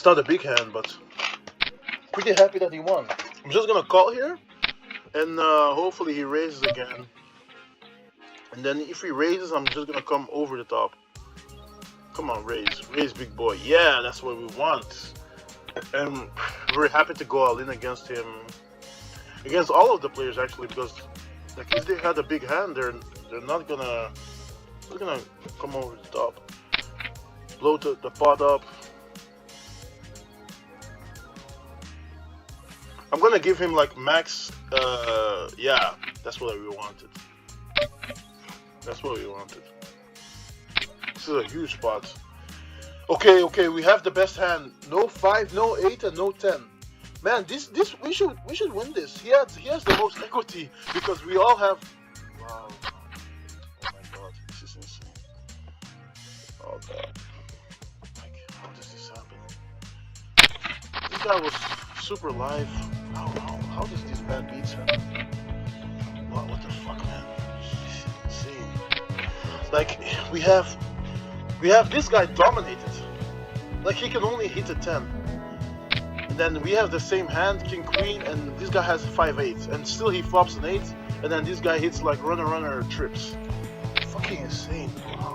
not a big hand, but pretty happy that he won. I'm just gonna call here, and hopefully he raises again. And then if he raises, I'm just gonna come over the top. Come on, raise, big boy. Yeah, that's what we want. And we're happy to go all in against him, against all of the players actually, because like if they had a big hand, they're not gonna come over the top, blow the pot up. I'm gonna give him like max. Yeah, that's what we wanted. That's what we wanted. This is a huge pot. Okay, we have the best hand. No 5, no 8, and no 10. Man, this we should win this. He has the most equity because we all have. Wow. Oh my god, this is insane. Oh god. Like, how does this happen? This guy was super live. How does this man beat him? What the fuck, man? This is insane. Like we have this guy dominated. Like he can only hit a 10. And then we have the same hand, king queen, and this guy has 5-8, and still he flops an 8, and then this guy hits like runner trips. Fucking insane. Wow.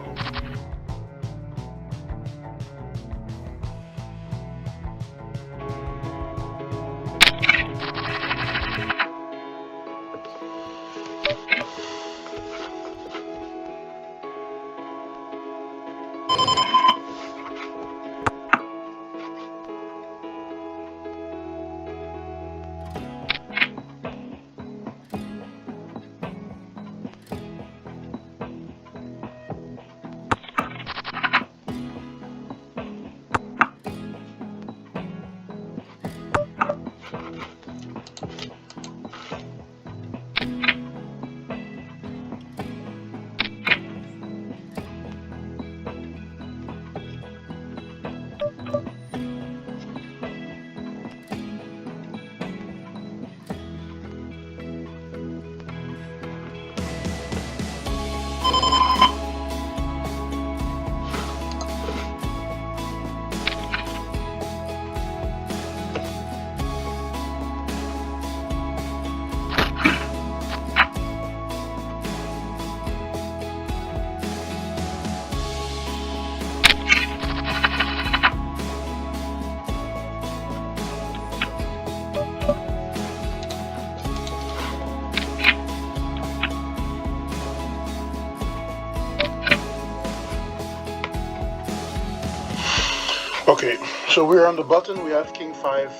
Okay, so we're on the button. We have king 5.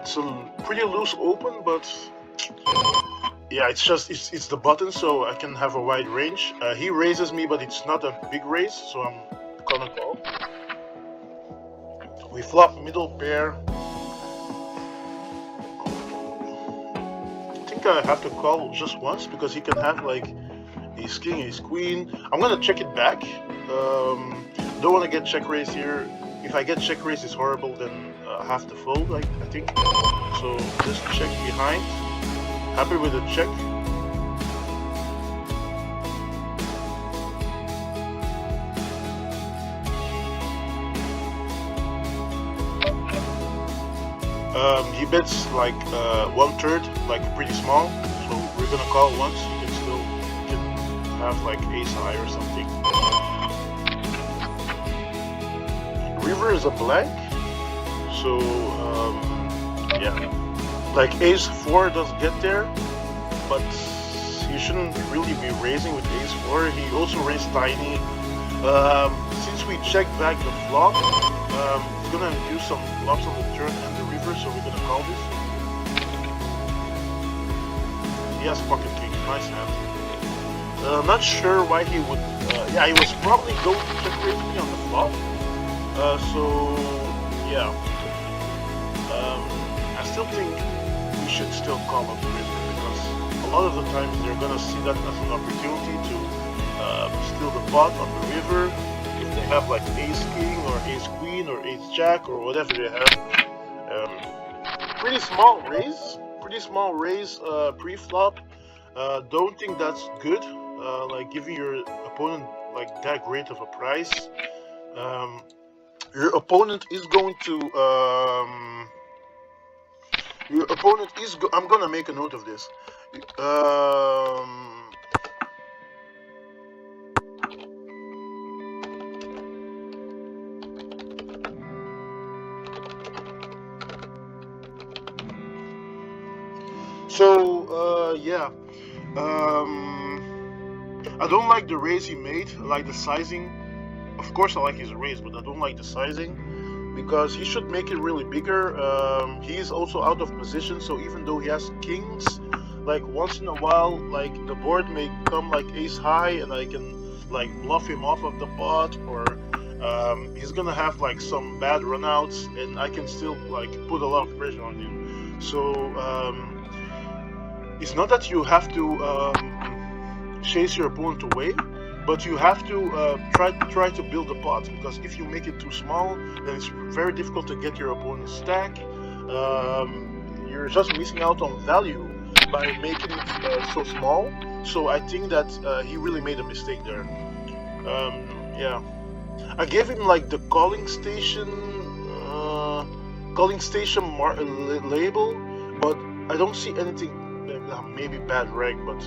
It's a pretty loose open, but yeah, it's the button, so I can have a wide range. He raises me, but it's not a big raise, so I'm gonna call. We flop middle pair. I think I have to call just once because he can have like ace king, ace queen. I'm gonna check it back. Don't want to get check raised here. If I get check raised, it's horrible. Then I have to fold, I think. So just check behind. Happy with the check. He bets like 1/3, like pretty small. So we're gonna call once. You can have like ace high or something. River is a blank, so yeah, like ace 4 does get there, but you shouldn't really be raising with ace 4. He also raised tiny. Since we checked back the flop, he's gonna do some flops on the turn and the river, so we're gonna call this. He has pocket king, nice hand. I'm not sure why he would. Yeah, he was probably going to check raise me on the flop. So yeah, I still think we should still call up the river because a lot of the times they're gonna see that as an opportunity to steal the pot on the river if they have like ace king or ace queen or ace jack or whatever they have. Pretty small raise pre-flop. Don't think that's good. Like giving your opponent like that great of a price. Your opponent is going to I'm gonna make a note of this. Yeah. I don't like the raise he made. I like the sizing. Of course, I like his raise, but I don't like the sizing because he should make it really bigger. He is also out of position, so even though he has kings, like once in a while, like the board may come like ace high, and I can like bluff him off of the pot, or he's gonna have like some bad runouts, and I can still like put a lot of pressure on him. So it's not that you have to chase your opponent away, but you have to try to build the pot, because if you make it too small, then it's very difficult to get your opponent's stack. You're just missing out on value by making it so small. So I think that he really made a mistake there. Yeah, I gave him like the calling station label, but I don't see anything. Maybe bad reg, but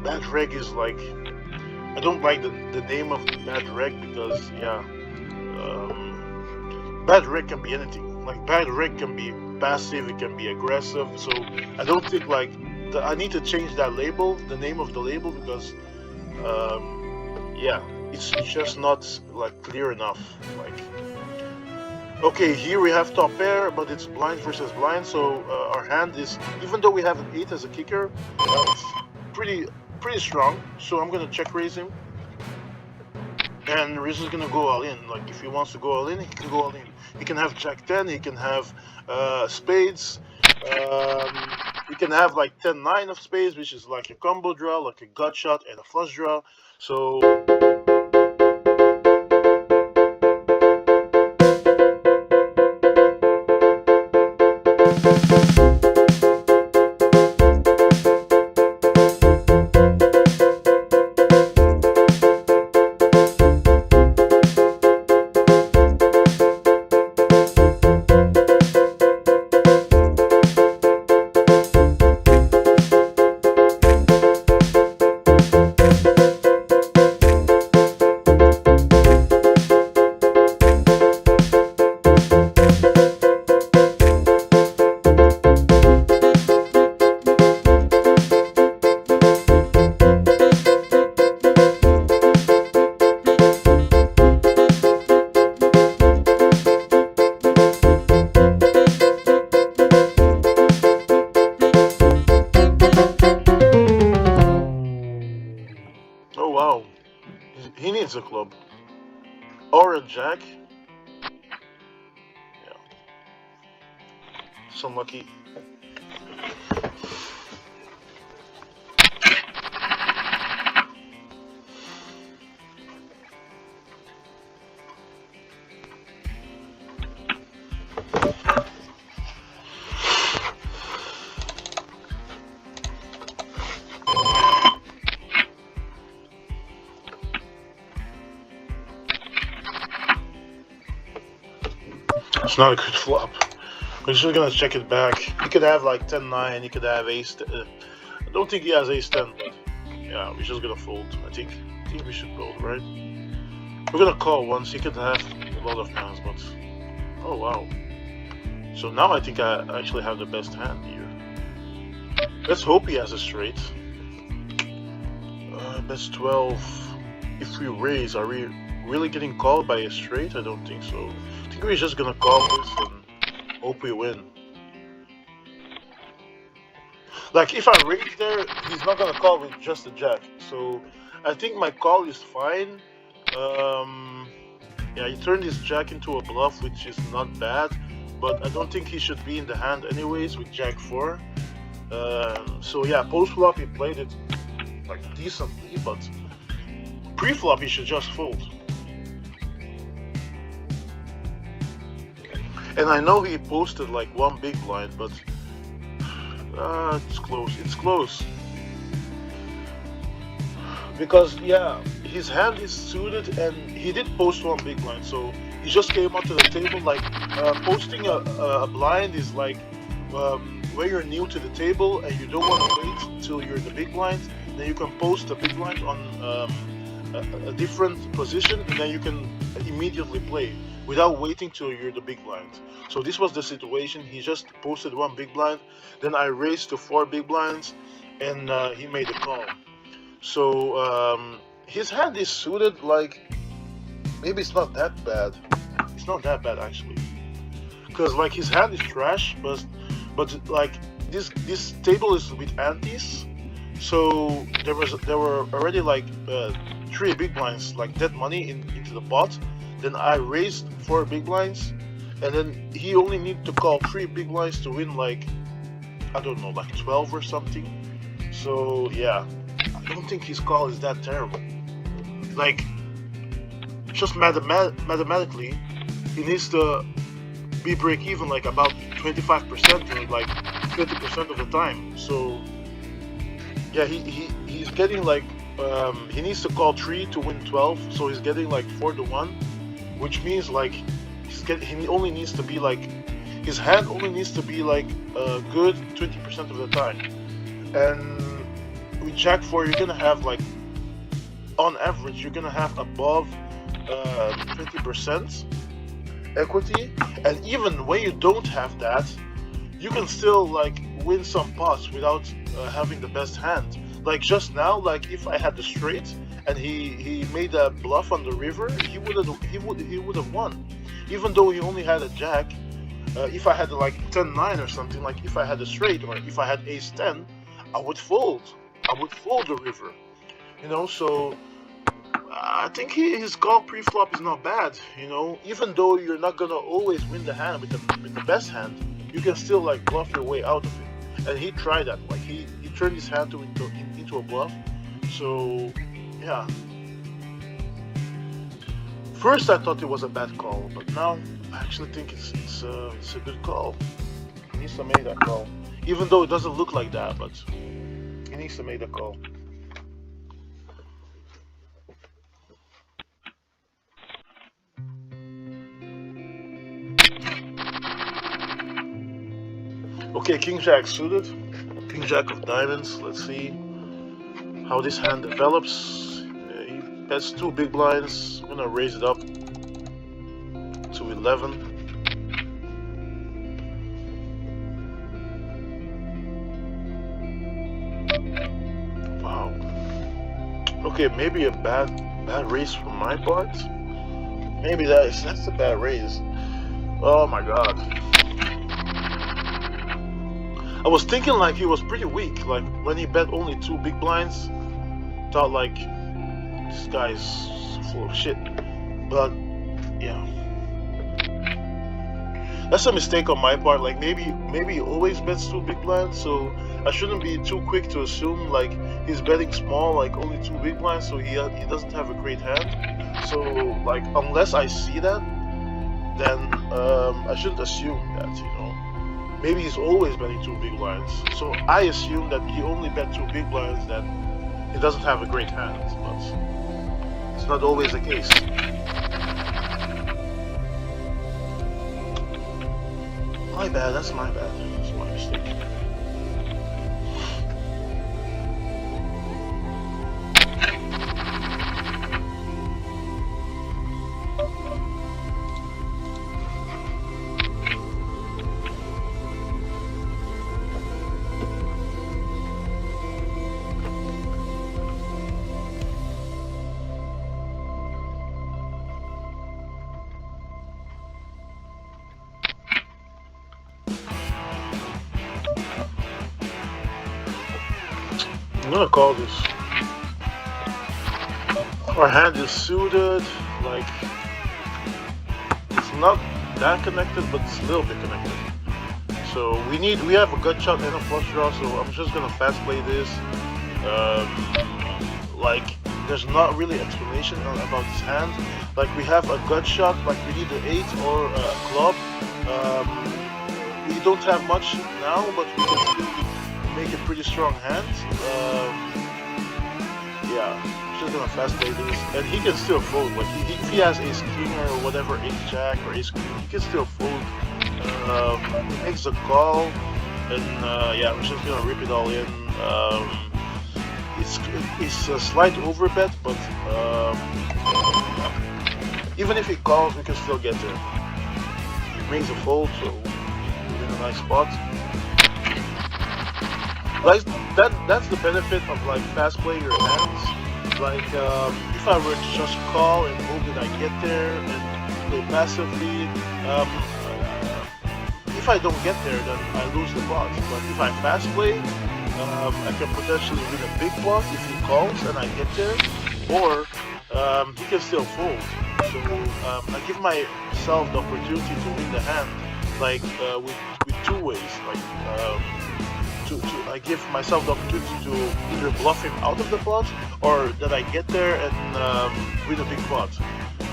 bad reg is like, I don't like the name of bad reg, because yeah, bad reg can be anything. Like bad reg can be passive, it can be aggressive. So I don't think like I need to change that label, the name of the label, because yeah, it's just not like clear enough. Like, okay, here we have top pair, but it's blind versus blind, so our hand is, even though we have an 8 as a kicker, it's pretty strong. So I'm gonna check raise him, and Riz is gonna go all in. Like if he wants to go all in, he can go all in. He can have Jack 10, he can have spades, he can have like 10-9 of spades, which is like a combo draw, like a gut shot and a flush draw. So oh wow, he needs a club or a jack. Yeah, it's unlucky. It's not a good flop. We're just gonna check it back. He could have like 10-9, he could have ace. I don't think he has ace 10, but yeah, we're just gonna fold. I think we should fold, right? We're gonna call once. He could have a lot of hands, but oh wow. So now I think I actually have the best hand here. Let's hope he has a straight. Best 12. If we raise, are we really getting called by a straight? I don't think so. I think we're just gonna call this and hope we win. Like if I raise there, he's not gonna call with just a jack. So I think my call is fine. Yeah, he turned his jack into a bluff, which is not bad, but I don't think he should be in the hand anyways with jack 4. So yeah, post flop he played it like decently, but pre-flop he should just fold. And I know he posted like one big blind, but it's close. It's close. Because yeah, his hand is suited, and he did post one big blind, so he just came onto the table. Like posting a blind is like when you're new to the table and you don't want to wait till you're the big blind. Then you can post a big blind on a different position, and then you can immediately play without waiting till you're the big blind. So this was the situation. He just posted one big blind, then I raised to 4 big blinds, and he made a call. So his hand is suited. Like maybe it's not that bad. It's not that bad actually, because like his hand is trash, but like this table is with antes. So there were already like 3 big blinds, like dead money into the pot. Then I raised 4 big blinds, and then he only needed to call 3 big blinds to win, like I don't know, like 12 or something. So yeah, I don't think his call is that terrible. Like just mathematically, he needs to be break even like about 25% or like 20% of the time. So yeah, he's getting like he needs to call 3 to win 12, so he's getting like 4 to 1, which means like he only needs to be like, his hand only needs to be like good 20% of the time. And with Jack 4, you're gonna have like, on average, you're gonna have above 20% equity, and even when you don't have that, you can still like win some pots without having the best hand. Like just now, like if I had the straight and he made a bluff on the river, he would have won, even though he only had a jack. If I had like 10-9 or something, like if I had a straight or if I had ace 10, I would fold the river, you know. So I think his call pre-flop is not bad, you know. Even though you're not gonna always win the hand with the best hand, you can still like bluff your way out of it. And he tried that, like he turned his hand into a bluff. So yeah, first I thought it was a bad call, but now I actually think it's a good call. He needs to make that call, even though it doesn't look like that, but he needs to make the call. Okay, King Jack suited, King Jack of diamonds. Let's see how this hand develops. He bets 2 big blinds. I'm gonna raise it up to 11. Wow. Okay, maybe a bad raise from my part. Maybe that's a bad raise. Oh my god. I was thinking like he was pretty weak, like when he bet only 2 big blinds, thought like this guy's full of shit. But yeah, that's a mistake on my part. Like maybe he always bets 2 big blinds, so I shouldn't be too quick to assume like he's betting small, like only 2 big blinds, so he doesn't have a great hand. So like unless I see that, then I shouldn't assume that, you know. Maybe he's always betting 2 big blinds. So I assume that he only bet 2 big blinds, that he doesn't have a great hand, but it's not always the case. My bad, that's my bad. That's my mistake. I'm gonna call this. Our hand is suited, like it's not that connected, but it's a little bit connected. So we have a gut shot and a flush draw, so I'm just gonna fast play this. Like there's not really explanation about this hand. Like we have a gut shot, like we need the 8 or a club. We don't have much now, but we can make a pretty strong hand. Yeah, he's just gonna fast play this, and he can still fold. Like if he has ace king or whatever, ace jack or ace queen, he can still fold. He makes a call, and yeah, we're just gonna rip it all in. It's a slight overbet, but even if he calls, we can still get there. He makes a fold, so we're in a nice spot. Like that's the benefit of like fast playing your hands. Like if I were to just call and hope that I get there and play passively, if I don't get there, then I lose the pot. But if I fast play, I can potentially win a big pot if he calls and I get there, or he can still fold. So I give myself the opportunity to win the hand, like with two ways. Like I give myself the opportunity to either bluff him out of the pot, or that I get there and win a big pot.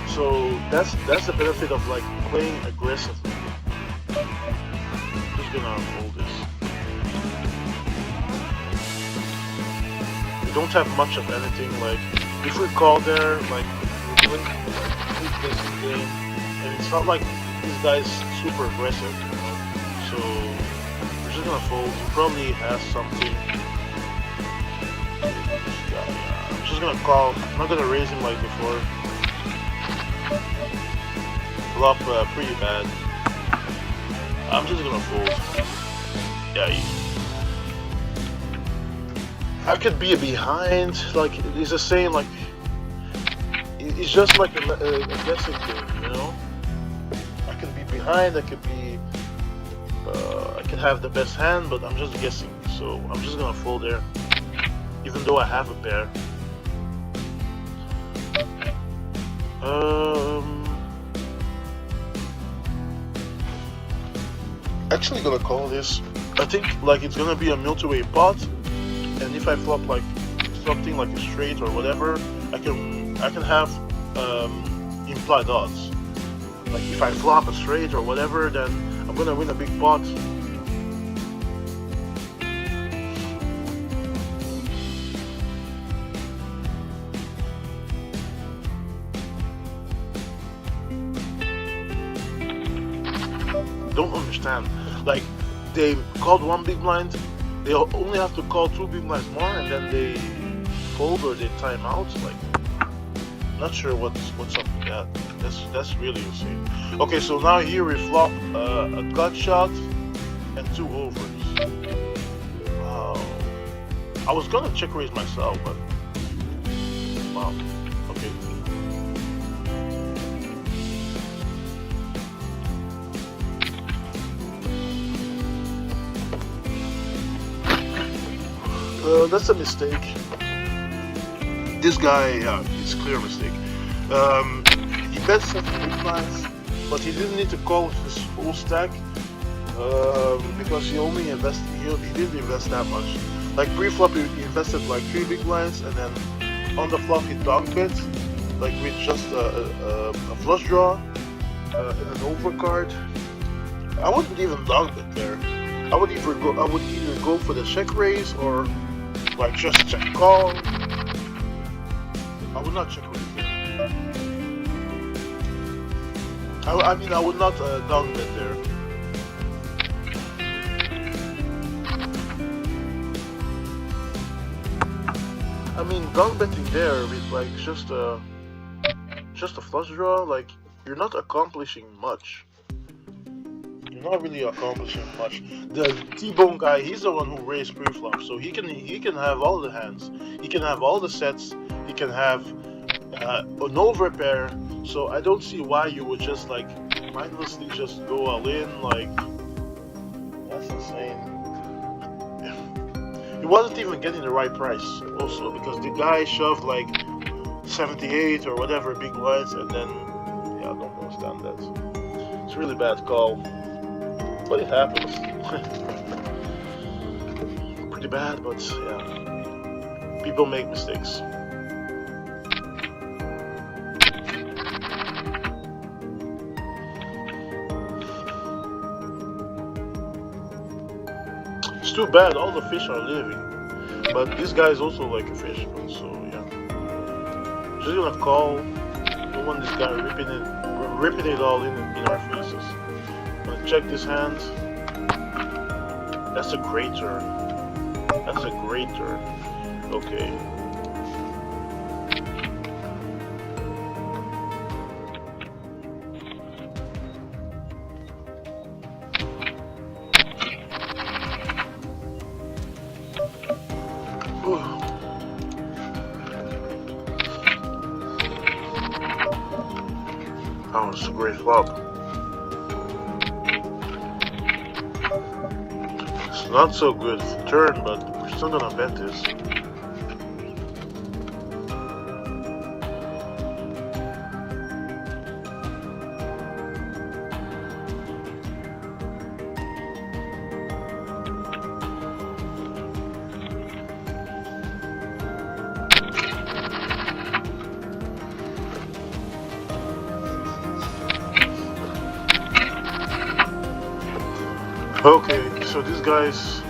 So that's the benefit of like playing aggressively. Just gonna fold this. We don't have much of anything. Like if we call there, like we're doing like basic game, and it's not like this guy's super aggressive, you know. So we're just gonna fold. He probably has something. I'm just gonna call. I'm not gonna raise him like before. Flop pretty bad. I'm just gonna fold. Yeah, I could be behind. Like it's the same. Like it's just like a guessing game, you know. I could be behind. I could be. I could have the best hand, but I'm just guessing. So I'm just gonna fold there, even though I have a pair. Actually gonna call this. I think like it's gonna be a multi-way pot, and if I flop like something like a straight or whatever, I can have implied odds. Like if I flop a straight or whatever, then I'm gonna win a big pot. Don't understand. Like they called one big blind, they only have to call two big blinds more, and then they fold or they time out. Like, not sure what's up with that. That's really insane. Okay, so now here we flop a gut shot and two overs. Wow. I was gonna check raise myself, but wow. Okay. That's a mistake. This guy, yeah, it's a clear mistake. He bet 7 big blinds, but he didn't need to call his whole stack because he only invested. He didn't invest that much. Like pre-flop, he invested like 3 big blinds, and then on the flop he donk bet, like with just a flush draw and an overcard. I wouldn't even donk bet there. I would either go for the check raise or like just check call. I would not check raise there. I mean, I would not down bet there. I mean, down betting there with like just a flush draw, like you're not accomplishing much. Not really accomplishing much. The T-Bone guy, he's the one who raised pre-flop, so he can have all the hands, he can have all the sets, he can have an overpair. So I don't see why you would just like mindlessly just go all in. Like that's insane. He wasn't even getting the right price also, because the guy shoved like 78 or whatever big blinds, and then yeah, I don't understand that. It's a really bad call. But it happens. Pretty bad, but yeah. People make mistakes. It's too bad, all the fish are living. But this guy is also like a fish, so yeah. Just gonna call. Don't want this guy ripping it all in our faces. I'm gonna check this hand. That's a great turn. That's a great turn. Okay. That was a great flop. It's not so good turn, but we're still gonna bet this. Okay, so this guy's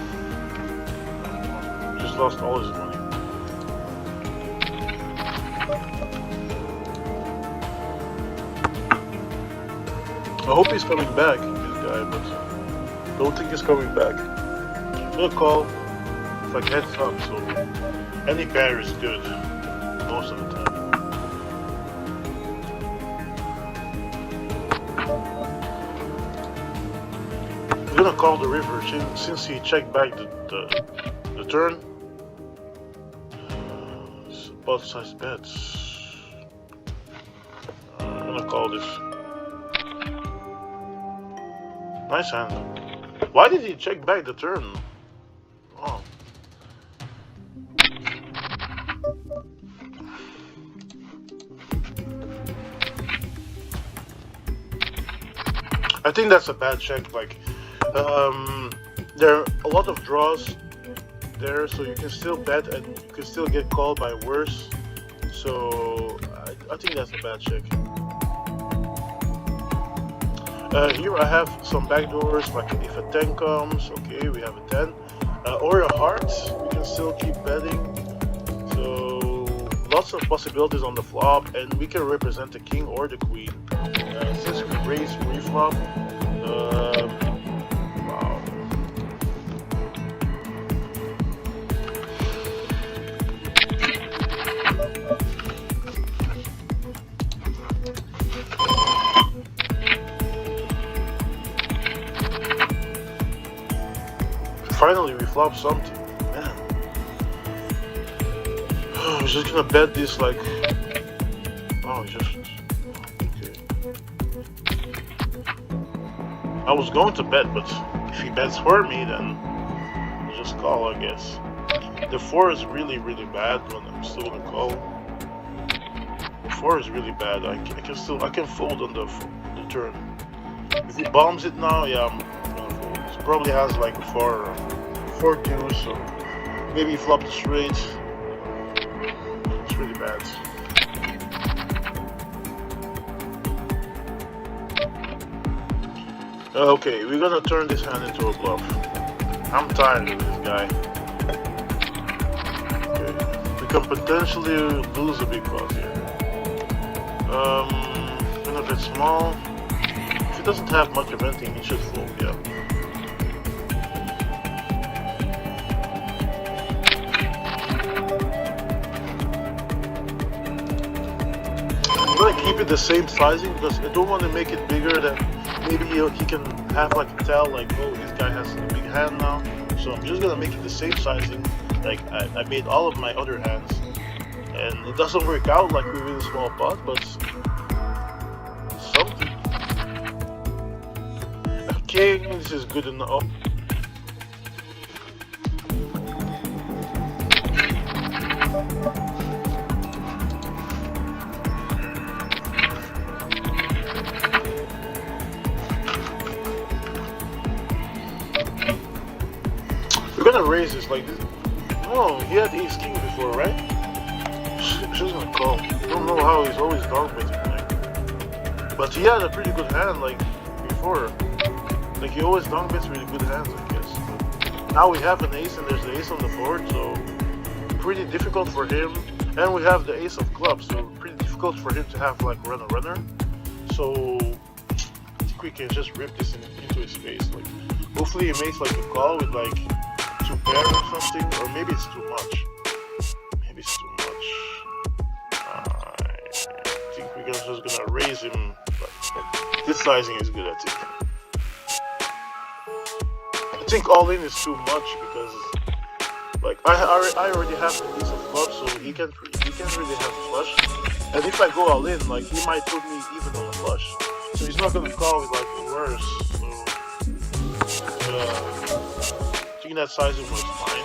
just lost all his money. I hope he's coming back, this guy, but don't think he's coming back. I'm gonna call if I heads up, so any pair is good most of the time. I'm gonna call the river since he checked back the turn. It's both size bets. I'm gonna call this. Nice hand. Why did he check back the turn? Oh. I think that's a bad check. Like, there are a lot of draws there, so you can still bet and you can still get called by worse. So I think that's a bad check. Here I have some backdoors, like if a 10 comes, okay, we have a 10. Or a heart, we can still keep betting. So lots of possibilities on the flop, and we can represent the king or the queen. Since we raise pre-flop, wow. Finally, we flop something, man. I'm just gonna bet this like, oh, just okay. I was going to bet, but if he bets for me, then I'll just call, I guess. The 4 is really, really bad when I'm still gonna call. The 4 is really bad. I can fold on the turn. If he bombs it now, yeah, I'm gonna fold. He probably has like 4 deuce, so maybe he flopped straight. It's really bad. Okay, we're gonna turn this hand into a bluff. I'm tired of this guy. Okay, we can potentially lose a big pot here. Gonna bet small. If he doesn't have much of anything, he should fold, yeah. I'm gonna keep it the same sizing because I don't want to make it bigger than maybe he can have like a tell like, oh, this guy has a big hand now. So I'm just gonna make it the same sizing like I made all of my other hands. And it doesn't work out like we win a small pot, but something. Okay, this is good enough. We're gonna raise this like this. No, he had ace king before, right? She's gonna call. I don't know how he's always dog betting, like. But he had a pretty good hand like before. Like he always dog bets really good hands, I guess. But now we have an ace and there's the ace on the board, so pretty difficult for him. And we have the ace of clubs, so pretty difficult for him to have like runner. So I think we can just rip this into his face. Like, hopefully he makes like a call with like 2 pair or something, or maybe it's too much. Maybe it's too much. I think we're just gonna raise him. But this sizing is good, I think. I think all in is too much because, like, I already have the ace of clubs, so he can't really have a flush. And if I go all in, like, he might put me even on a flush. So he's not gonna call with like worse. So I think that sizing was fine.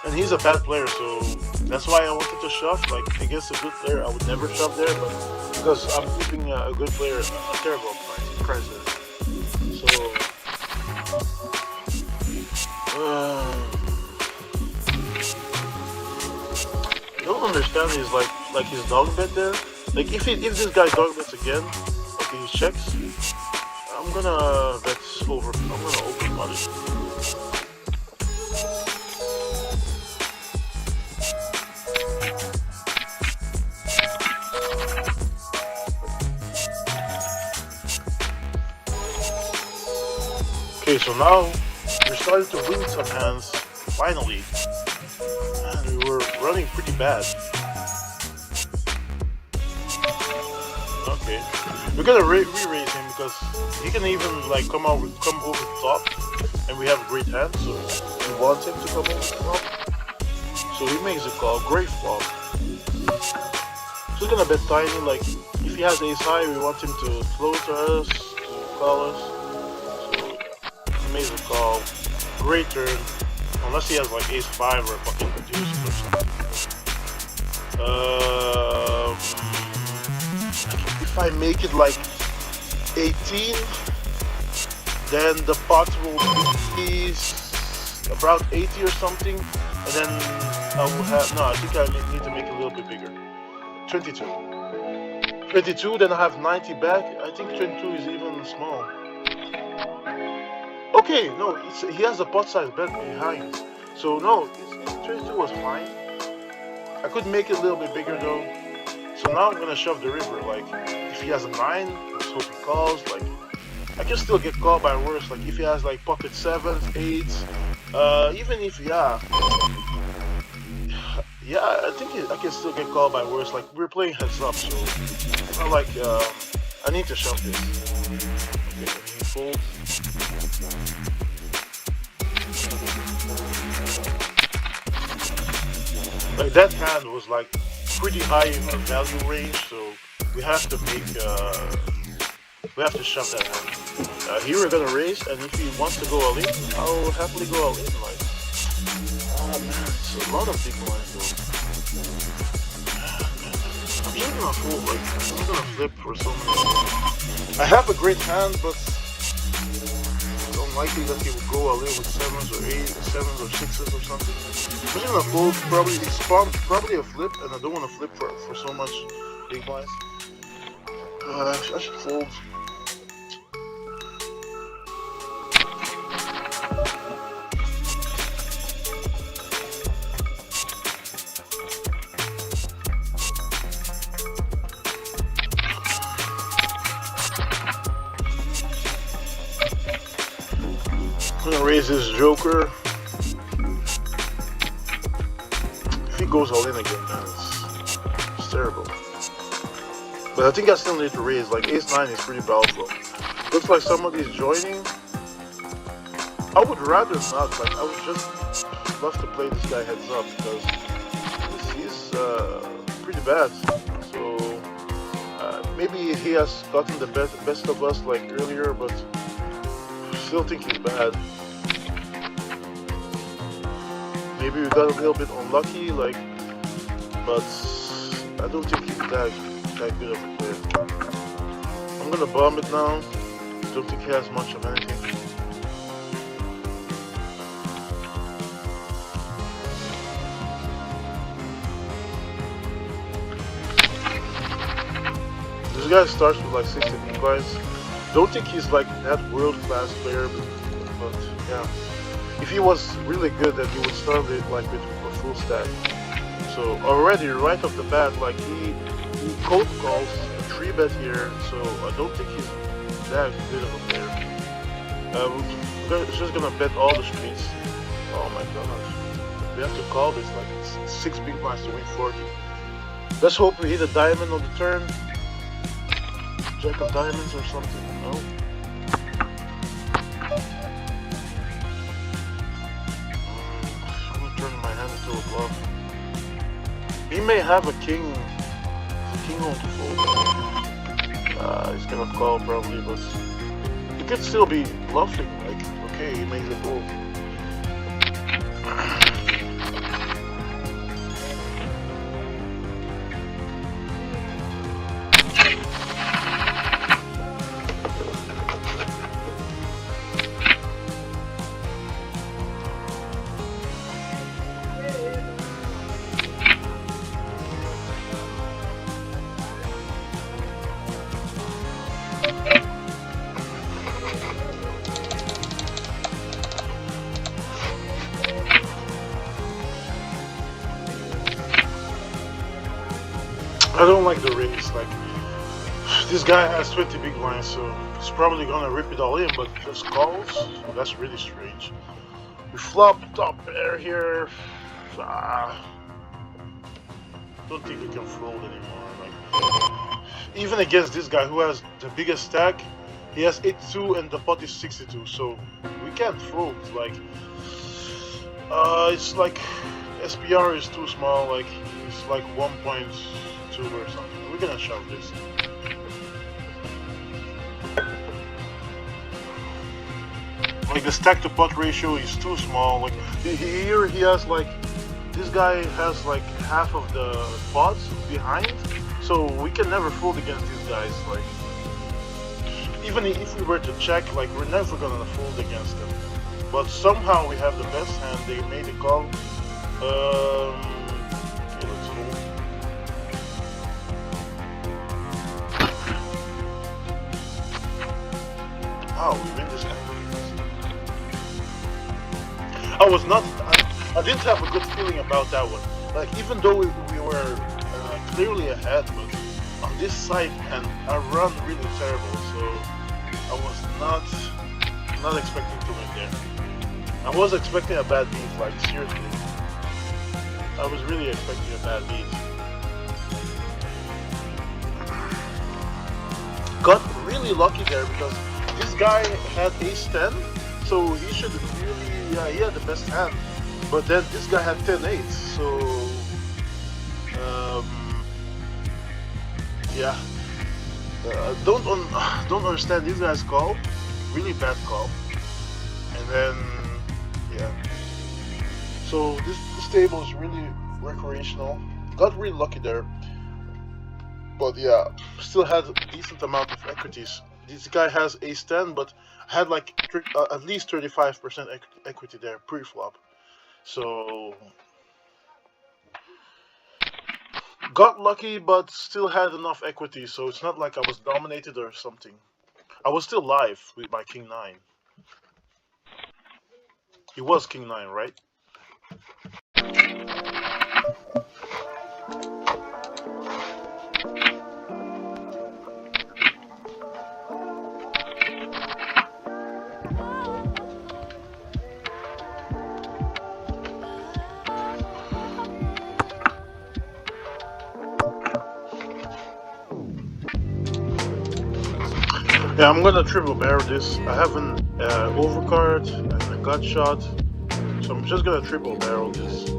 And he's a bad player, so that's why I wanted to shove. Like, against a good player, I would never shove there, but because I'm keeping a good player a terrible price there. So I don't understand is like his dog bet there. Like if this guy dog bets again, okay, he checks. I'm gonna bet over. I'm gonna open money. Okay, so now we're starting to win some hands, finally. And we were running pretty bad. Okay, we're gonna re-raise him because he can even like come over the top, and we have a great hand, so we want him to come over the top. So he makes a call, great flop. So we're gonna bet tiny, like if he has ace high, we want him to float to us, to call us. Makes a call, great turn, unless he has like ace 5 or fucking reduced or something. If I make it like 18, then the pot will be about 80 or something, and then I will have, no, I think I need to make it a little bit bigger. 22, then I have 90 back. I think 22 is even small. Okay, no, he has a pot size bet behind. So no, 22 was fine. I could make it a little bit bigger though. So now I'm gonna shove the river. Like, if he has a 9, let's hope he calls. Like, I can still get called by worse. Like, if he has like pocket 7s, 8s, even if, yeah, I think I can still get called by worse. Like, we're playing heads up, so it's not like, I need to shove this. Okay, he folds. Like, that hand was like pretty high in our value range, so we have to make we have to shove that hand. Here we're gonna raise, and if he wants to go all in, I'll happily go all in. Like, oh man, it's a lot of big blinds though. I'm just gonna fold. Like, I'm gonna flip for so many. I have a great hand, but it's unlikely that he will go all in with 7s or 8s, 7s or 6s or something. I'm just gonna fold. Probably it's probably a flip, and I don't want to flip for so much big blinds. I should fold. I'm gonna raise this joker. If he goes all in again, man, it's terrible. But I think I still need to raise. Like, ace 9 is pretty powerful. Looks like somebody's joining. I would rather not. Like, I would just love to play this guy heads up because he's pretty bad. So maybe he has gotten the best of us like earlier, but I still think he's bad. Maybe we got a little bit unlucky, like, but I don't think he's that good of a player. I'm gonna bomb it now. Don't think he has much of anything. This guy starts with like 60 blinds. Don't think he's like that world-class player, but yeah. If he was really good, then he would start it like with a full stack. So already right off the bat, like he cold calls a 3-bet here, so I don't think he's that good of a player. We're just gonna bet all the streets. Oh my gosh. We have to call this like 6 big blinds to win 40. Let's hope we hit a diamond on the turn. Jack of diamonds or something, no? I'm gonna turn my hand into a bluff. He may have a king on to fold. He's gonna call probably, but he could still be bluffing. Like, okay, he makes a fold. I don't like the raise. Like, this guy has 20 big blinds, so he's probably gonna rip it all in, but just calls. So that's really strange. We flop top pair here. Don't think we can fold anymore. Like, even against this guy who has the biggest stack, he has 82 and the pot is 62, so we can't fold. Like, it's like SPR is too small. Like, it's like 1.2 or something. We're gonna shove this. Like, the stack to pot ratio is too small. Like, here he has like, this guy has like half of the pots behind, so we can never fold against these guys. Like, even if we were to check, like, we're never gonna fold against them. But somehow we have the best hand. They made a call. Okay, let's hold. Oh, we win this hand. I didn't have a good feeling about that one. Like, even though we were clearly ahead, but on this side, and I run really terrible, so I was not expecting to win there. I was expecting a bad beat, like, seriously. I was really expecting a bad beat. Got really lucky there because this guy had ace-10, so he should really, yeah, he had the best hand. But then this guy had 10-8, so yeah. Don't understand this guy's call, really bad call. And then yeah. So this table is really recreational. Got really lucky there. But yeah, still had a decent amount of equities. This guy has ace-10, but had like at least 35% equity there pre-flop. So got lucky, but still had enough equity. So it's not like I was dominated or something. I was still live with my king 9. He was king 9, right? Yeah, I'm gonna triple barrel this. I have an overcard and a gut shot, so I'm just gonna triple barrel this.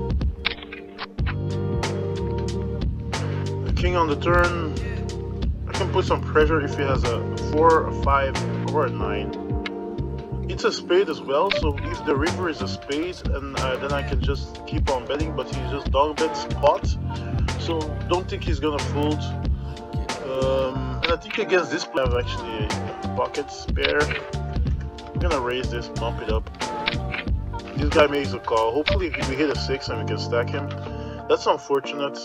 The king on the turn, I can put some pressure if he has a 4, a 5, or a 9. It's a spade as well, so if the river is a spade, and then I can just keep on betting, but he just dog bets pot, so don't think he's gonna fold. And I think against this play I have actually a pocket spare. I'm gonna raise this, bump it up. This guy makes a call. Hopefully we hit a 6 and we can stack him. That's unfortunate.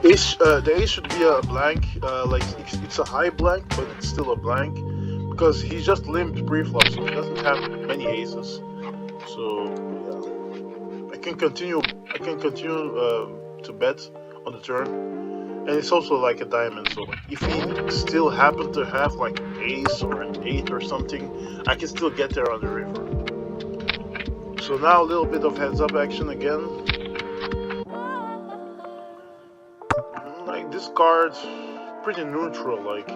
The ace should be a blank. Like it's a high blank, but it's still a blank because he just limped pre-flop, so he doesn't have many aces. So yeah, I can continue. I can continue to bet on the turn, and it's also like a diamond. So like, if he still happens to have like an ace or an 8 or something, I can still get there on the river. So now a little bit of heads-up action again. Like this card, pretty neutral. Like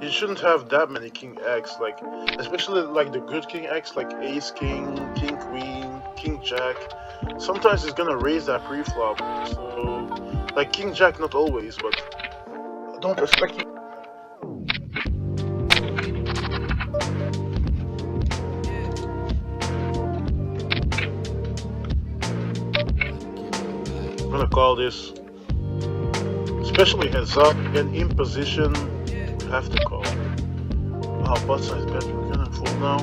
you shouldn't have that many king X. Like especially like the good king X, like ace king, king queen, king jack. Sometimes it's gonna raise that pre-flop. So like king jack, not always, but I don't expect you. I'm gonna call this. Especially heads up and in position, we have to call. Wow, butt size bet, we're gonna fold now.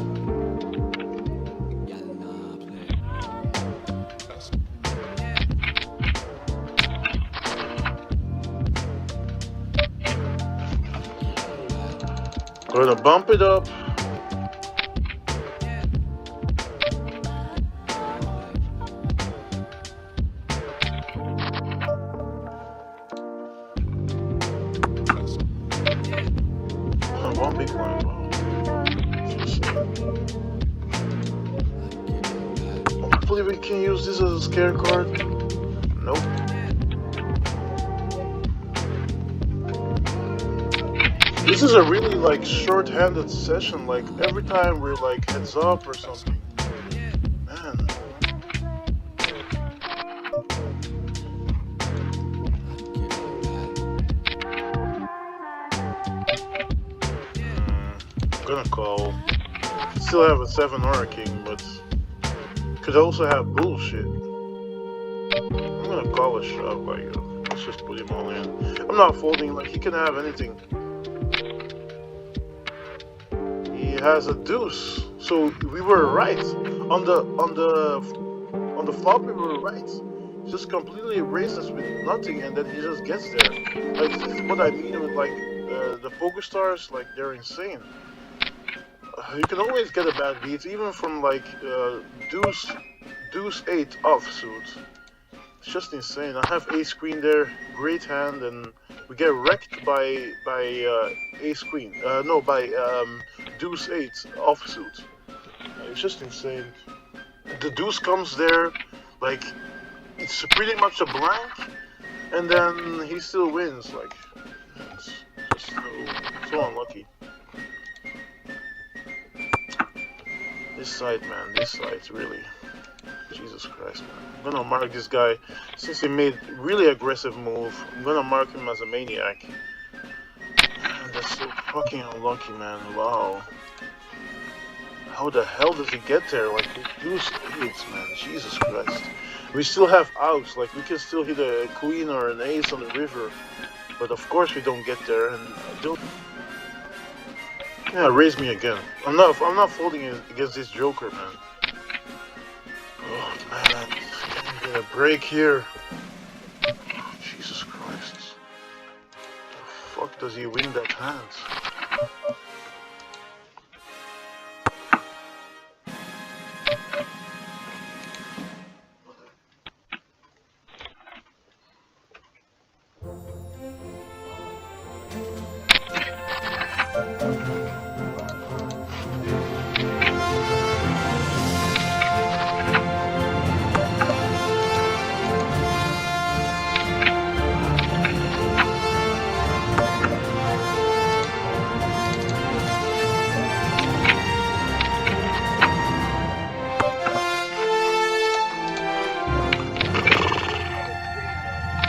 Gonna bump it up. One big line, wow. Hopefully we can use this as a scare card. Nope. This is a really like short-handed session, like every time we're like heads up or something. Man. I'm gonna call. Still have a 7 or a king, but could also have bullshit. I'm gonna call a shove, like, let's just put him all in. I'm not folding, like, he can have anything. He has a deuce, so we were right. On the flop, we were right. He just completely erased us with nothing, and then he just gets there. Like, this is what I mean with, like, the poker stars, like, they're insane. You can always get a bad beat, even from like deuce 8 offsuit. It's just insane. I have ace queen there, great hand, and we get wrecked by ace queen. No, by deuce 8 offsuit. It's just insane. The deuce comes there, like it's pretty much a blank, and then he still wins. Like it's just so unlucky. This side, man, this side's really, Jesus Christ, man. I'm gonna mark this guy, since he made really aggressive move, I'm gonna mark him as a maniac. Man, that's so fucking unlucky, man, wow. How the hell does he get there, like, deuce 8, man, Jesus Christ. We still have outs, like, we can still hit a queen or an ace on the river, but of course we don't get there, and I don't... Yeah, raise me again. I'm not folding against this joker, man. Oh man, I can't get a break here. Jesus Christ. The fuck does he win that hand?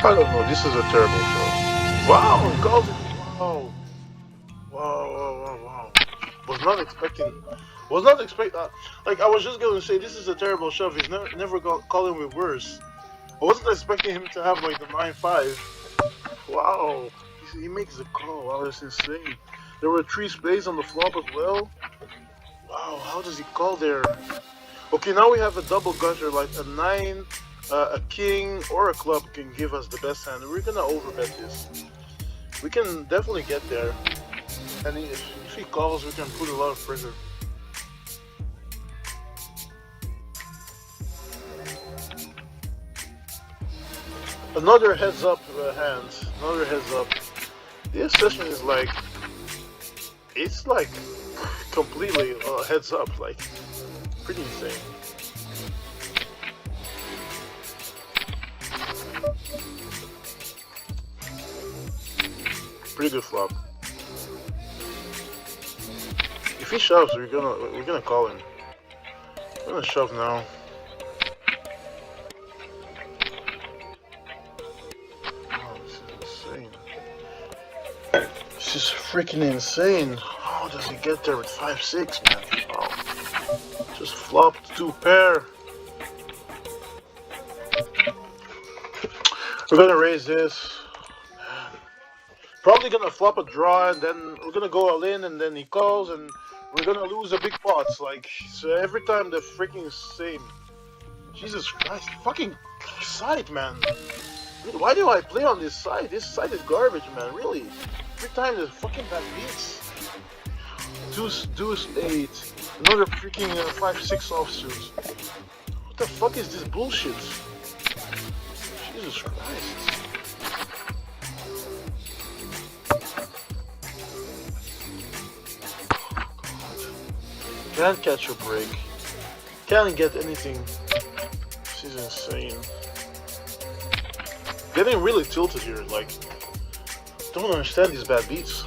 I don't know, this is a terrible show. Wow, calls it. Wow. Was not expecting, like I was just gonna say this is a terrible shove, he's never calling with worse. I wasn't expecting him to have like the 9-5. Wow, he makes the call, wow, that's insane. There were 3 spades on the flop as well. Wow, how does he call there? Okay, now we have a double gutter, like a 9, a king or a club can give us the best hand. We're gonna overbet this. We can definitely get there. And if he calls, we can put a lot of pressure. Another heads up hand. Another heads up. This session is like, it's like completely heads up, like pretty insane. Pretty good flop. If he shoves, we're gonna call him. We're gonna shove now. Oh, this is insane. This is freaking insane. How does he get there with 5-6, man? Wow. Just flopped 2 pair. We're gonna raise this. Probably gonna flop a draw, and then we're gonna go all in, and then he calls, and we're gonna lose a big pots. Like, so every time the freaking same. Jesus Christ, fucking side, man. Why do I play on this side? This side is garbage, man. Really. Every time there's fucking bad beats. Deuce 8. Another freaking 5-6 offsuit. What the fuck is this bullshit? Jesus Christ. Can't catch a break. Can't get anything. This is insane. Getting really tilted here, like, don't understand these bad beats.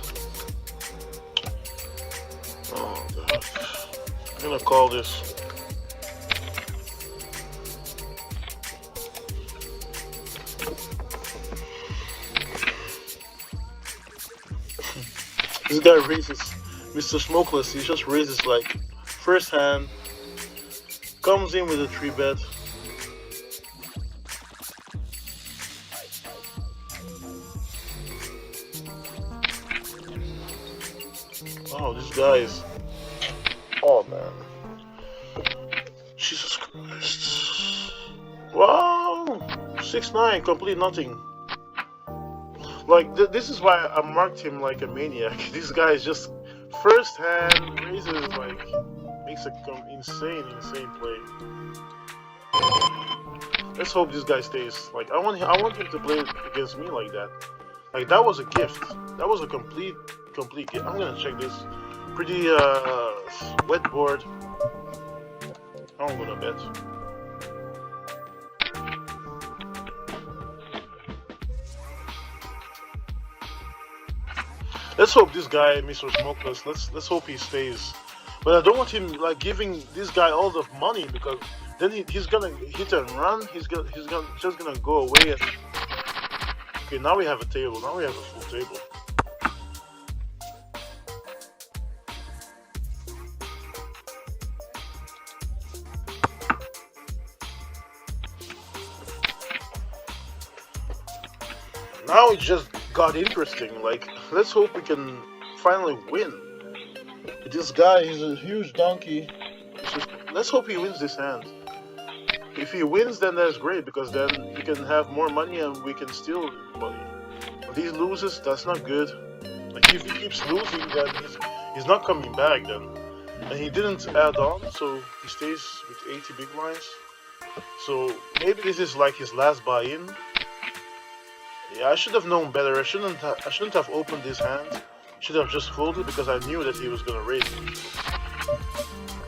Oh god. I'm gonna call this. This guy raises, Mr. Smokeless, he just raises like first hand, comes in with a 3-bet. Wow, this guy is... Oh man. Jesus Christ. Wow! 6-9, complete nothing. Like, this is why I marked him like a maniac. This guy is just first hand, raises, like, makes a insane play. Let's hope this guy stays. Like, I want him to play against me like that. Like, that was a gift. That was a complete gift. I'm gonna check this. Pretty wet board. I'm gonna bet. Let's hope this guy, Mr. Smokeless, let's hope he stays. But I don't want him like giving this guy all the money, because then he's gonna hit and run. He's just gonna go away. Okay, now we have a table. Now we have a full table. Now it just got interesting. Like, let's hope we can finally win. This guy is a huge donkey. Let's hope he wins this hand. If he wins, then that's great, because then he can have more money and we can steal money. If he loses, that's not good. Like, if he keeps losing, then he's not coming back then. And he didn't add on, so he stays with 80 big blinds. So maybe this is like his last buy-in. Yeah, I should have known better. I shouldn't have opened this hand. Should have just folded, because I knew that he was gonna raise.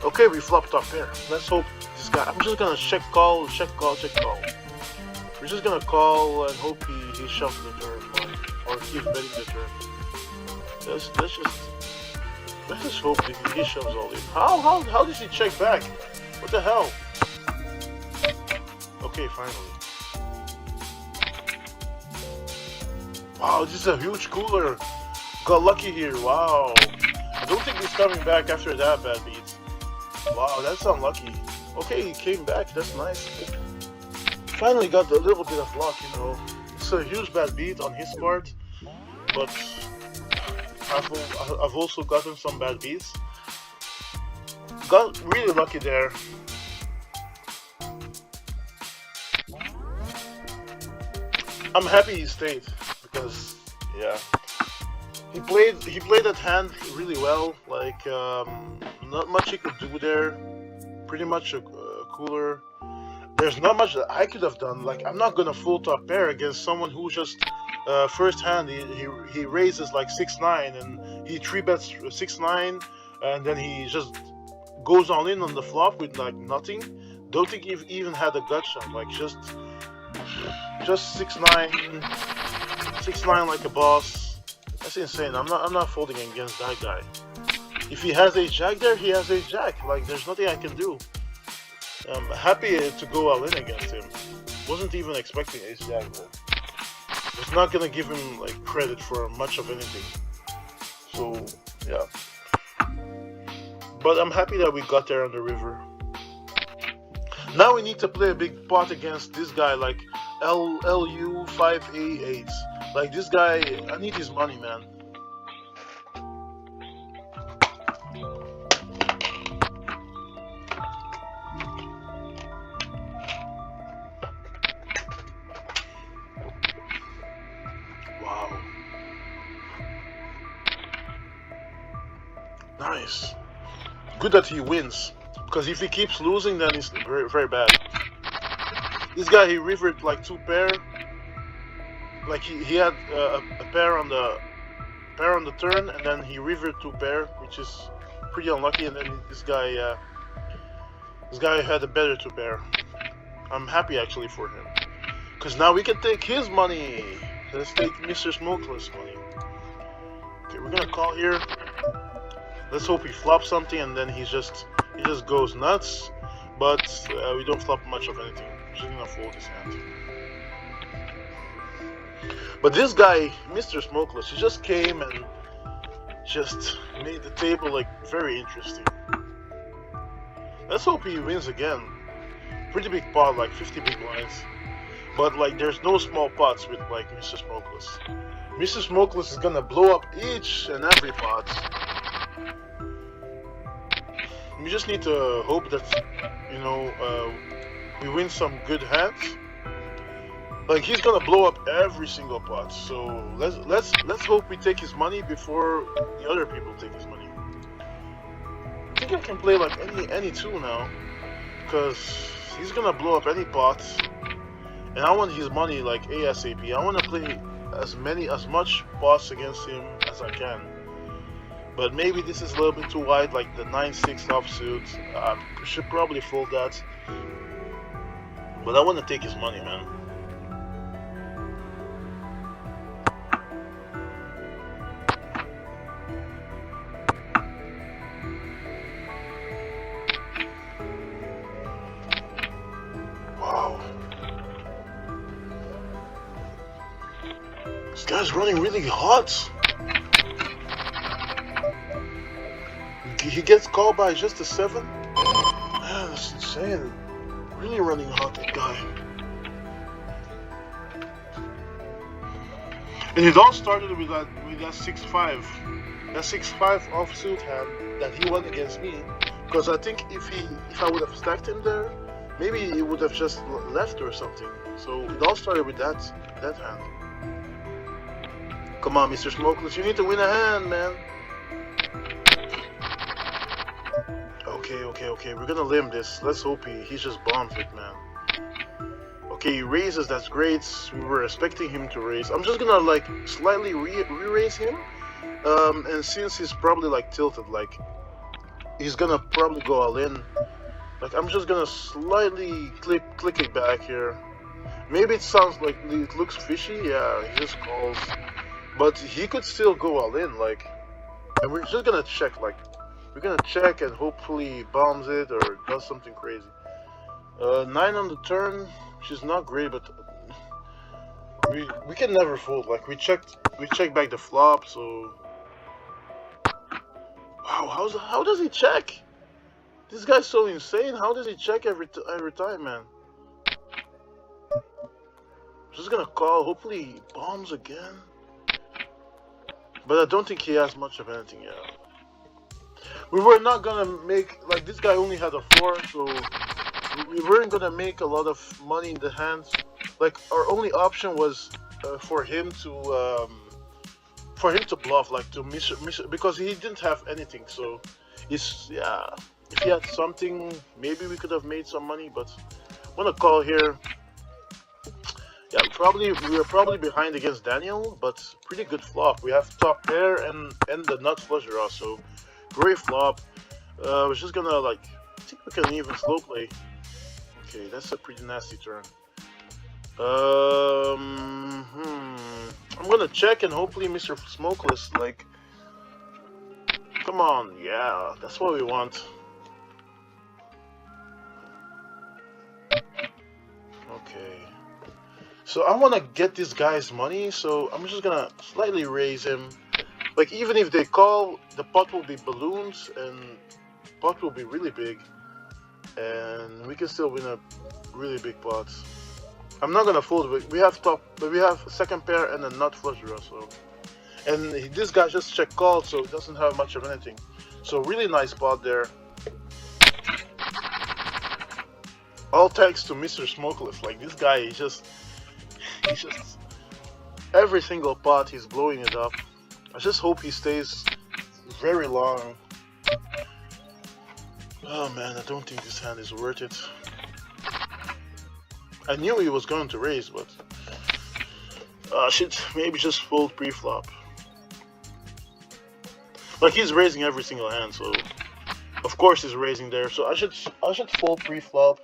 Okay, we flopped top pair. Let's hope this guy. I'm just gonna check call. We're just gonna call and hope he shoves the turn, or keeps betting the turn. Let's just hope that he shoves all in. How does he check back? What the hell? Okay, finally. Wow, this is a huge cooler. Got lucky here. Wow. I don't think he's coming back after that bad beat. Wow, that's unlucky. Okay, he came back. That's nice. Finally got a little bit of luck, you know. It's a huge bad beat on his part, but I've also gotten some bad beats. Got really lucky there. I'm happy he stayed because yeah, he played that hand really well. Like not much he could do there. Pretty much a cooler. There's not much that I could have done. Like I'm not gonna full top pair against someone who just first hand he raises like 6-9 and he 3-bets 6-9 and then he just goes all in on the flop with like nothing. Don't think he even had a gut shot. Like just 6-9, 6-9 like a boss. That's insane. I'm not folding against that guy. If he has ace jack there, he has ace jack. Like there's nothing I can do. I'm happy to go all in against him. Wasn't even expecting ace jack there. It's not gonna give him like credit for much of anything. So yeah. But I'm happy that we got there on the river. Now we need to play a big pot against this guy like LU 5A8. Like this guy, I need his money, man. Wow. Nice. Good that he wins. Because if he keeps losing, then it's very, very bad. This guy, he rivered like 2 pair. Like he had a pair on the turn, and then he rivered 2 pair, which is pretty unlucky. And then this guy had a better 2 pair. I'm happy actually for him, because now we can take his money. Let's take Mr. Smokeless money. Okay, we're gonna call here. Let's hope he flops something, and then he just goes nuts. But we don't flop much of anything. We're just gonna fold his hand. But this guy, Mr. Smokeless, he just came and just made the table like very interesting. Let's hope he wins again. Pretty big pot, like 50 big blinds. But like there's no small pots with like Mr. Smokeless. Mr. Smokeless is gonna blow up each and every pot. We just need to hope that, you know, we win some good hands. Like he's gonna blow up every single pot. So let's hope we take his money before the other people take his money. I think I can play like any 2 now, because he's gonna blow up any pot, and I want his money like ASAP. I want to play as much pots against him as I can. But maybe this is a little bit too wide, like the 9-6 offsuit. I should probably fold that. But I want to take his money, man. Wow. This guy's running really hot. He gets called by just a 7? Man, that's insane. Really running hot, that guy. And it all started with that 6-5. That 6-5 offsuit hand that he won against me. Because I think if I would have stacked him there, maybe he would have just left or something. So it all started with that hand. Come on, Mr. Smokeless, you need to win a hand, man. Okay, we're gonna limb this. Let's hope he just bombs it, man. Okay, he raises, that's great. We were expecting him to raise. I'm just gonna like slightly re-raise him. And since he's probably like tilted, like he's gonna probably go all in. Like I'm just gonna slightly click it back here. Maybe it sounds like it looks fishy, yeah, he just calls. But he could still go all in, like, and we're just gonna check, like, we're gonna check and hopefully he bombs it or does something crazy. 9 on the turn, which is not great, but we can never fold. Like we checked back the flop, so wow, how does he check? This guy's so insane. How does he check every time, man? Just gonna call. Hopefully he bombs again. But I don't think he has much of anything yet. We were not gonna make, like, this guy only had a 4, so we weren't gonna make a lot of money in the hands. like our only option was for him to bluff, like to miss because he didn't have anything. So it's yeah. If he had something, maybe we could have made some money. But I'm gonna call here. Yeah, we were probably behind against Daniel, but pretty good flop. We have top pair and the nut flush draw, so great flop. I was just gonna like, I think we can even slow play. Okay, that's a pretty nasty turn. I'm gonna check and hopefully Mr. Smokeless like, come on, yeah, that's what we want. Okay. So I want to get this guy's money, so I'm just gonna slightly raise him. Like, even if they call, the pot will be balloons, and pot will be really big, and we can still win a really big pot. I'm not gonna fold, but we have second pair and a nut flush draw, so. And this guy just check called, so it doesn't have much of anything. So really nice pot there. All thanks to Mr. Smokeless. Like, this guy, he's just every single pot he's blowing it up. I just hope he stays very long. Oh man, I don't think this hand is worth it. I knew he was going to raise, but I should maybe just fold pre-flop. Like, he's raising every single hand, so of course he's raising there. So I should fold pre-flop.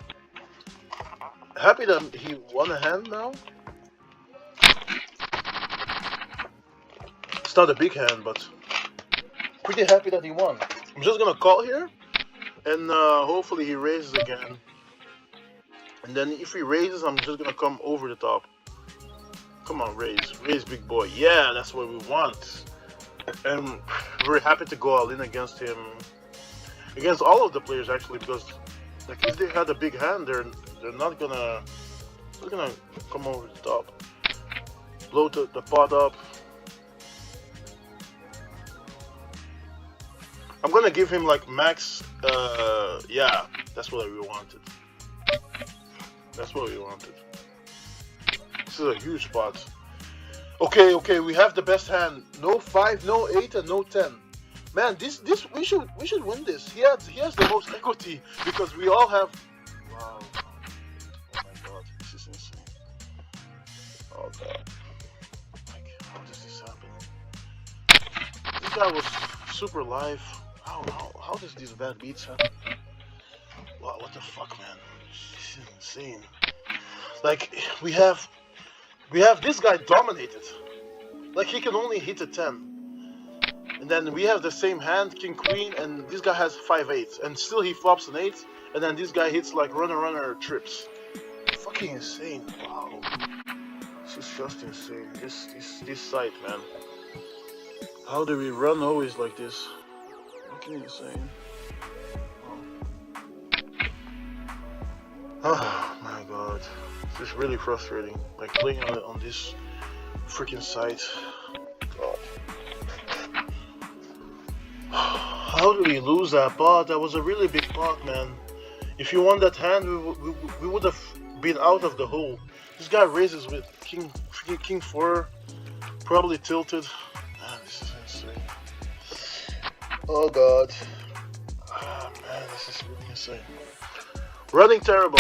Happy that he won a hand now. It's not a big hand, but pretty happy that he won. I'm just gonna call here, and hopefully he raises again. And then if he raises, I'm just gonna come over the top. Come on, raise, big boy. Yeah, that's what we want. And we're happy to go all in against him, against all of the players actually, because like if they had a big hand, they're not gonna come over the top, blow the pot up. I'm gonna give him like max. Yeah, that's what we wanted. That's what we wanted. This is a huge pot. Okay, we have the best hand. No 5, no 8, and no 10. Man, this we should win this. He has the most equity because we all have. Wow. Oh my god, this is insane. Oh god. Like, how does this happen? This guy was super live. How does these bad beats happen? Wow, what the fuck, man? This is insane. Like, we have this guy dominated. Like, he can only hit a 10. And then we have the same hand, king queen, and this guy has 5-8, and still he flops an 8, and then this guy hits like runner trips. Fucking insane! Wow, this is just insane. This site, man. How do we run always like this? Fucking insane. Oh my god, this is really frustrating. Like playing on this freaking site. God. How do we lose that pot? That was a really big pot, man. If you won that hand, we would have been out of the hole. This guy raises with king 4, probably tilted. Man, this is insane. Oh god. Ah, man, this is really insane. Running terrible.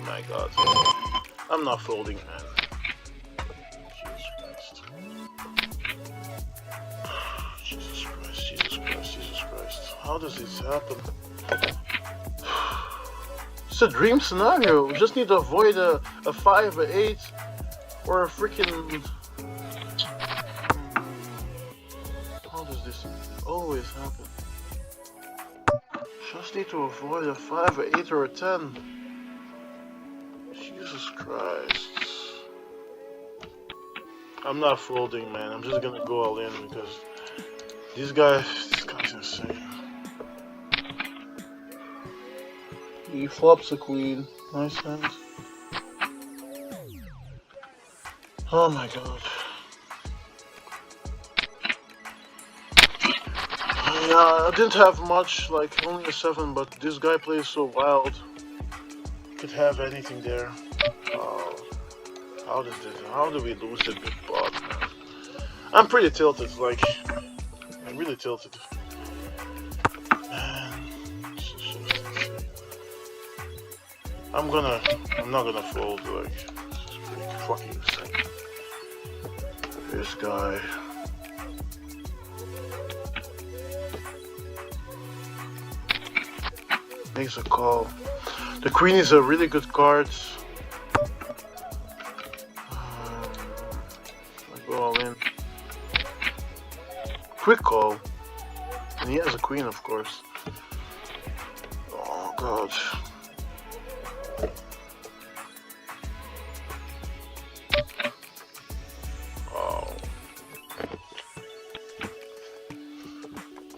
My god. I'm not folding, man. Jesus Christ. How does this happen? It's a dream scenario. We just need to avoid a 5, a 8, or a freaking... How does this always happen? Just need to avoid a 5, a 8, or a 10. Jesus Christ. I'm not folding, man. I'm just gonna go all in because this guy's insane. He flops a queen. Nice hand. Oh my god. Yeah, I didn't have much, like only a 7, but this guy plays so wild. could have anything there. How did we lose the big pot, man? I'm pretty tilted, like, I'm really tilted. Man, it's just insane. I'm not gonna fold, like, it's pretty fucking insane. This guy. Makes a call. The queen is a really good card. I go all in. Quick call. And he has a queen, of course. Oh god. Oh.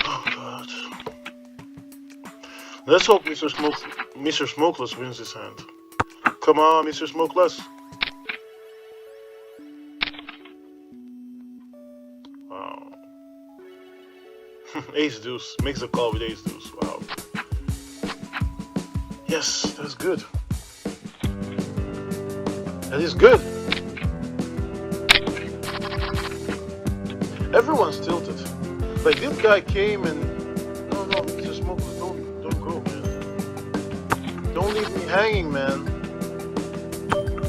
Oh god. Let's hope Mr. Smokeless wins this hand. Come on, Mr. Smokeless. Wow. Ace deuce. Makes a call with ace deuce. Wow. Yes, that's good. That is good. Everyone's tilted. Like, this guy came and... No, Mr. Smokeless, don't go, man. Don't leave me hanging, man.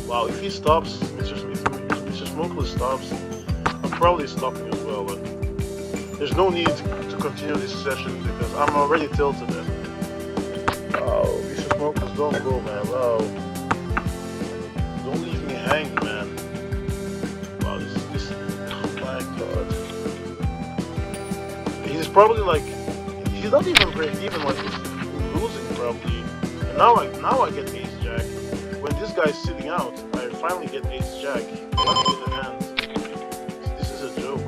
Wow, if he stops, Mr. Smokeless stops, I'm probably stopping as well. But there's no need to continue this session because I'm already tilted. Oh, Mr. Smokeless, don't go, man. Wow. Don't leave me hanging, man. Wow, this oh my god. He's probably like, he's not even break even, like he's losing probably. And now I get ace jack. When this guy's sitting out, I finally get ace jack. Lucky in the hand. This is a joke.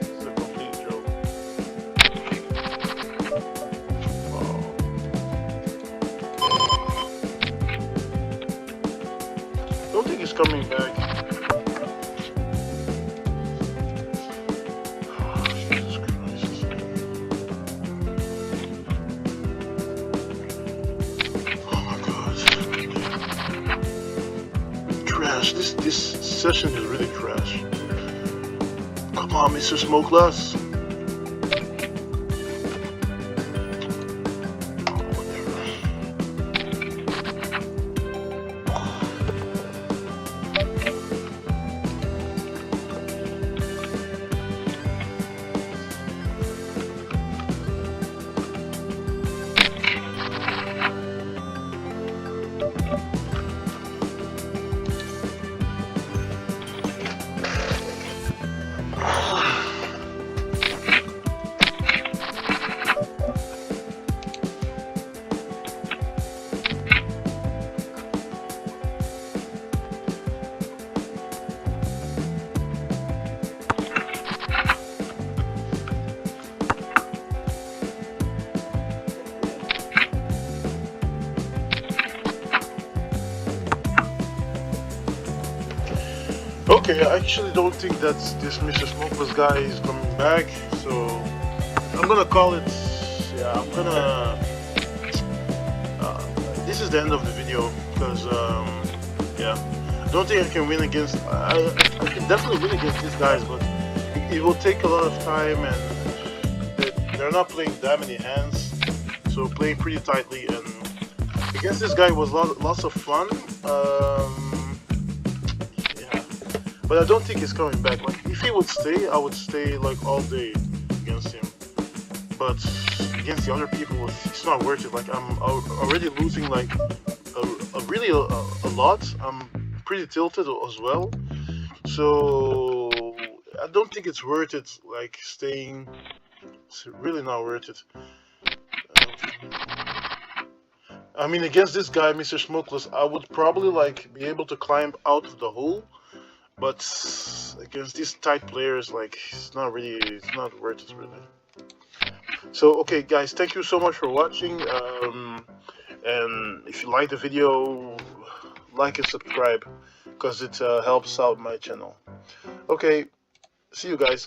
This is a complete joke. Wow. Don't think he's coming back. This session is really trash. Come on, Mr. Smokeless. Okay, I actually don't think that this Mr. Smokeless guy is coming back, so I'm gonna call it. Yeah, I'm gonna. This is the end of the video because yeah, I don't think I can win against. I can definitely win against these guys, but it will take a lot of time, and they're not playing that many hands, so playing pretty tightly. And against this guy was lots of fun. But I don't think he's coming back. Like, if he would stay, I would stay like all day against him. But against the other people, it's not worth it. Like, I'm already losing like really a lot. I'm pretty tilted as well. So I don't think it's worth it. Like, staying, it's really not worth it. I mean, against this guy, Mr. Smokeless, I would probably like be able to climb out of the hole. But against these tight players, like, it's not worth it, really. So, okay, guys, thank you so much for watching. And if you like the video, like and subscribe, because it helps out my channel. Okay, see you guys.